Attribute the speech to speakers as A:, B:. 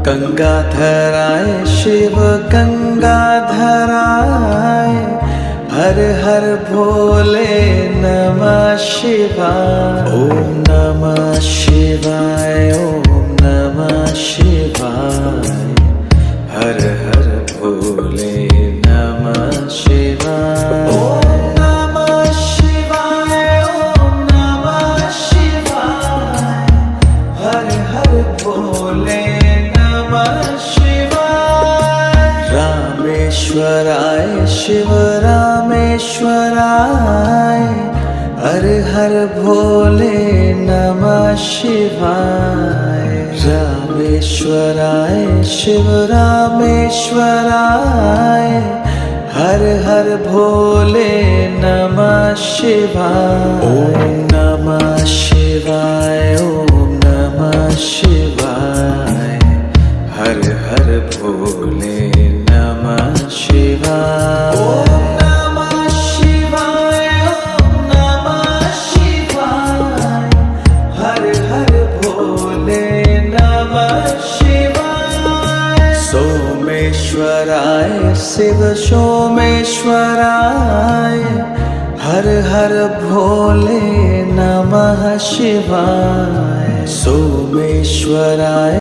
A: गंगाधराय शिव गंगाधराय, हर हर भोले नमः शिवाय। ओम नमः शिवाय, ओम नमः शिवाय, हर हर भोले नमः शिवाय। ओम नमः शिवाय, ओम नमः शिवाय, हर हर भोले नमः शिवाय। रामेश्वराय शिव रामेश्वराय, हर हर भोले नमः शिवाय। रामेश्वराय शिव रामेश्वराय, हर हर भोले नमः शिवाय। ओम नमः शिवाय, ओम नमः शिवाय, हर हर भोले नमः शिवाय। ओम नमः शिवाय, ओम नमः शिवाय, हर हर भोले नमः शिवाय। सोमेश्वराय शिव सोमेश्वराय, हर हर भोले नमः शिवाय। सोमेश्वराय